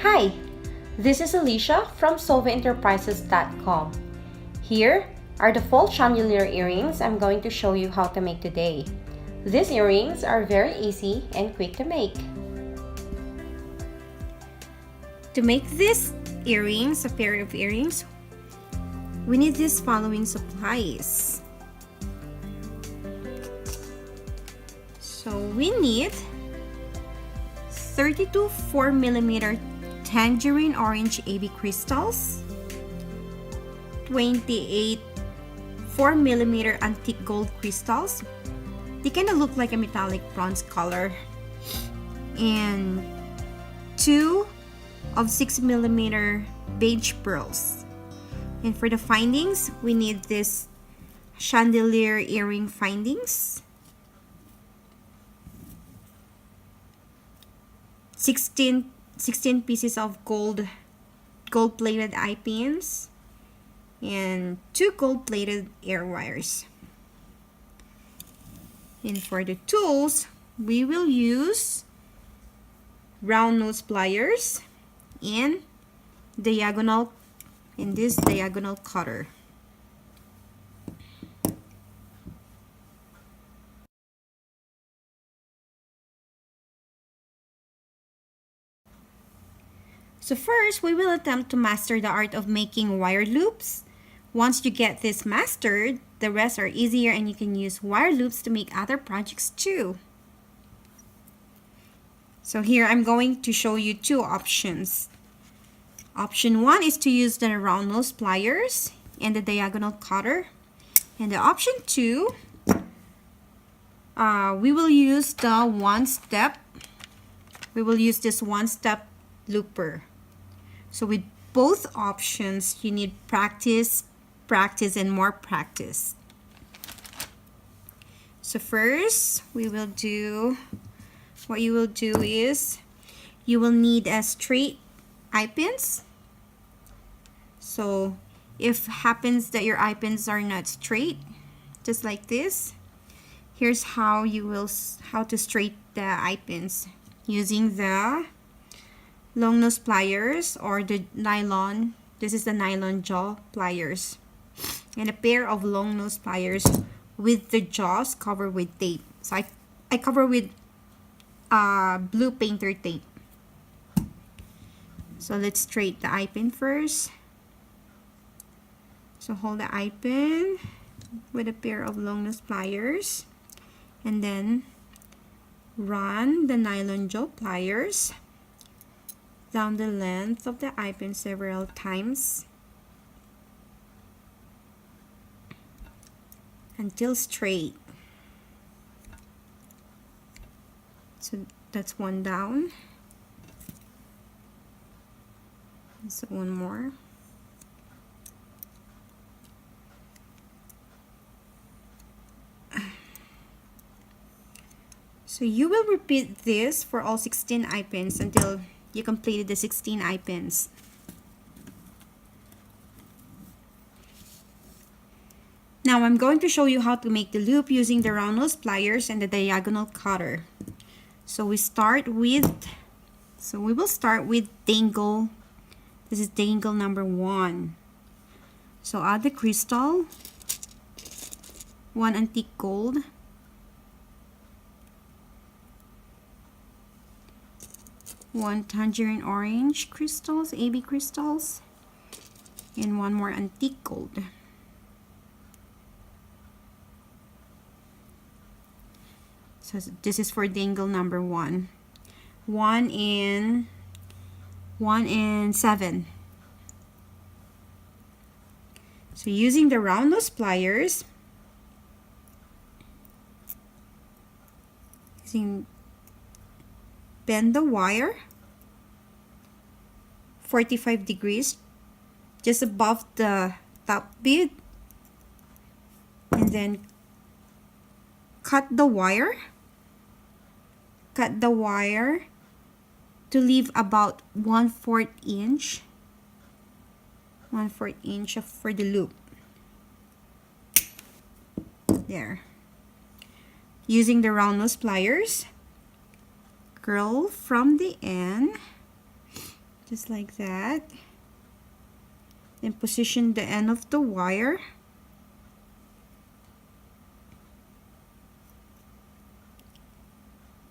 Hi, this is Alicia from solveenterprises.com. Here are the full chandelier earrings I'm going to show you how to make today. These earrings are very easy and quick to make. To make these earrings, a pair of earrings, we need these following supplies. So we need 32 4mm tangerine orange AB crystals, 28 4mm antique gold crystals. They kind of look like a metallic bronze color, and 2 of 6mm beige pearls. And for the findings, we need this chandelier earring findings, 16 pieces of gold-plated eye pins, and 2 gold-plated ear wires. And for the tools, we will use round nose pliers and this diagonal cutter. So first, we will attempt to master the art of making wire loops. Once you get this mastered, the rest are easier and you can use wire loops to make other projects too. So here I'm going to show you 2 options. Option 1 is to use the round nose pliers and the diagonal cutter. And the option 2, we will use the one-step. We will use this one-step looper. So with both options, you need practice, and more practice. So first, what you will do is, you will need a straight eye pins. So if happens that your eye pins are not straight, just like this, here's how to straighten the eye pins using the long nose pliers or the nylon. This is the nylon jaw pliers, and a pair of long nose pliers with the jaws covered with tape. So I cover with blue painter tape. So let's straighten the eye pin first. So hold the eye pin with a pair of long nose pliers, and then run the nylon jaw pliers down the length of the eye pin several times until straight. So that's one down. So one more. So you will repeat this for all 16 eye pins until you completed the 16 eye pins. Now I'm going to show you how to make the loop using the round nose pliers and the diagonal cutter. So we will start with dangle. This is dangle number 1. So add the crystal, 1 antique gold, 1 tangerine orange crystals, AB crystals, and 1 more antique gold. So this is for dangle number 1. 1 and 7. So using the round nose pliers, bend the wire 45 degrees just above the top bead, and then cut the wire to leave about 1/4 inch for the loop. There. Using the round nose pliers, curl from the end just like that. Then position the end of the wire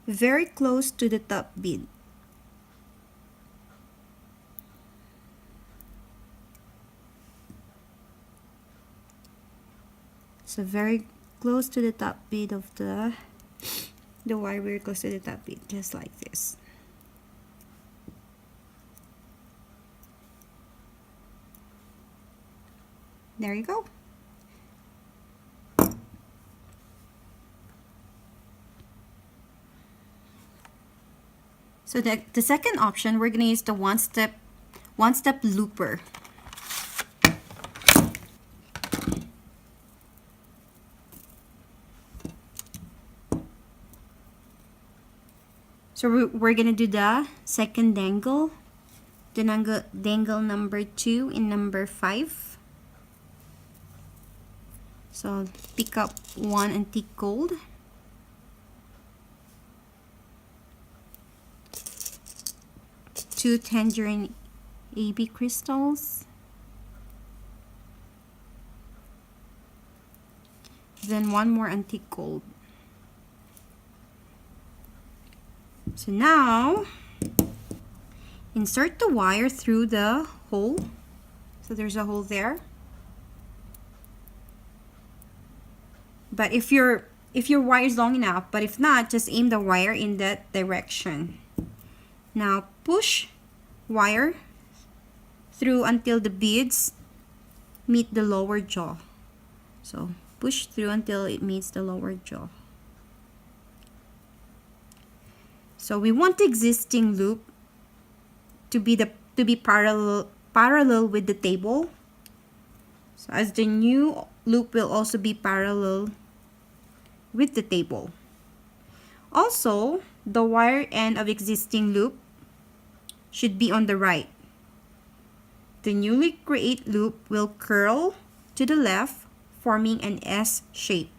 very close to the top bead. So very close to the top bead of the wire, very close to the top bead, just like this. There you go. So the second option, we're gonna use the one-step looper. So we're gonna do the second dangle, the dangle number 2 and number 5. So pick up one antique gold, two tangerine AB crystals, then one more antique gold. So now insert the wire through the hole. So there's a hole there. But if your wire is long enough, but if not, just aim the wire in that direction. Now push wire through until the beads meet the lower jaw. So push through until it meets the lower jaw. So we want the existing loop to be parallel with the table. So as the new loop will also be parallel with the table. Also, the wire end of existing loop should be on the right. The newly created loop will curl to the left, forming an S shape.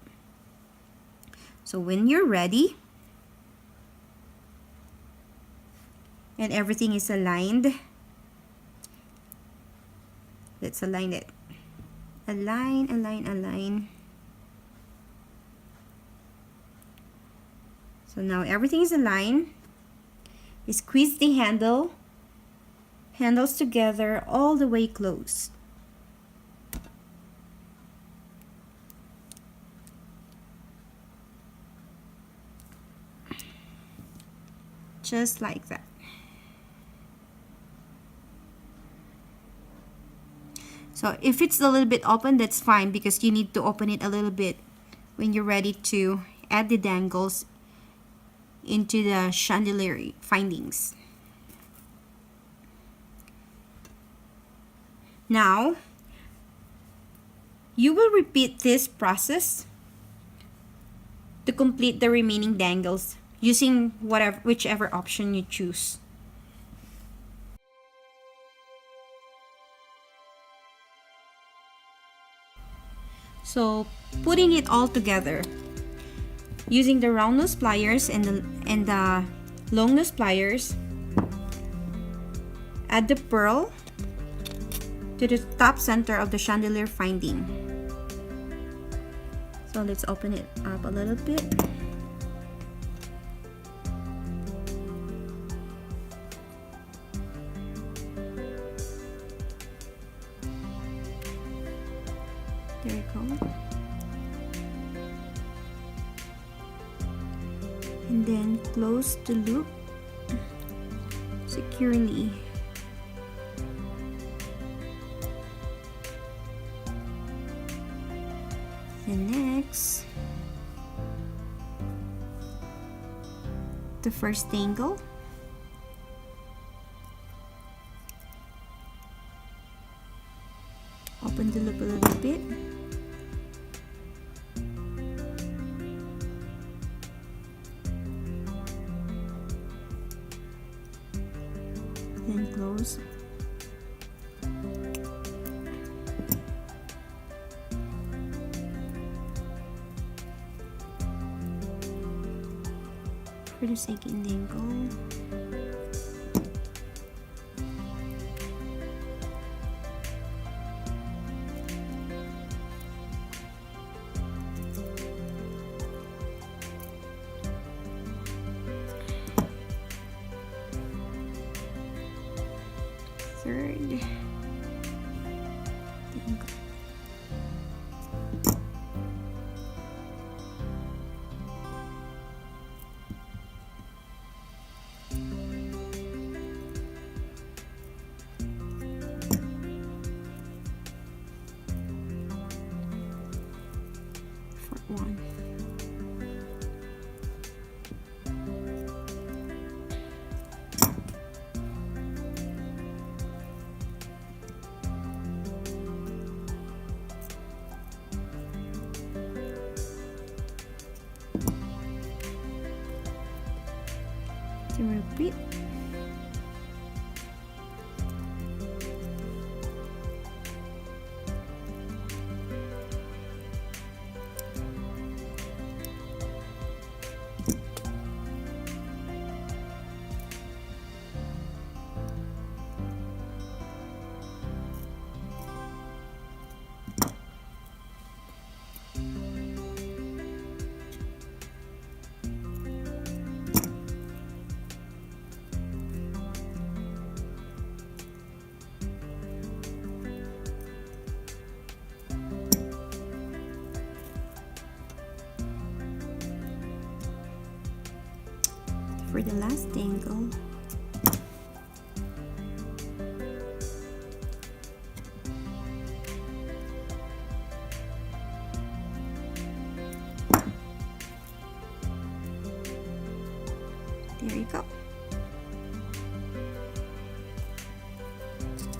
So when you're ready and everything is aligned, let's align it. Align, align, align. So now everything is aligned. You squeeze the handles together all the way close. Just like that. So if it's a little bit open, that's fine, because you need to open it a little bit when you're ready to add the dangles into the chandelier findings. Now, you will repeat this process to complete the remaining dangles using whichever option you choose. So putting it all together using the round nose pliers and the long nose pliers, add the pearl to the top center of the chandelier finding. So let's open it up a little bit. There you go. And then close the loop securely. And next, the first dangle. Open the loop a little bit. Then close. For the second dangle, third. One. To repeat. For the last angle, there you go.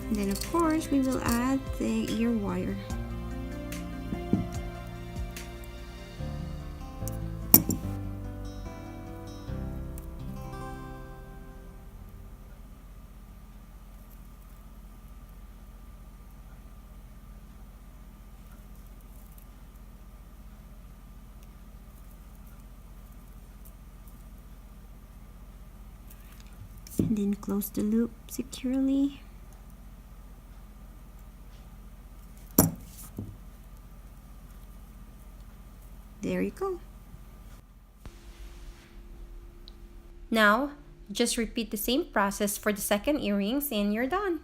And then of course we will add the ear wire. And then close the loop securely. There you go. Now, just repeat the same process for the second earrings and you're done.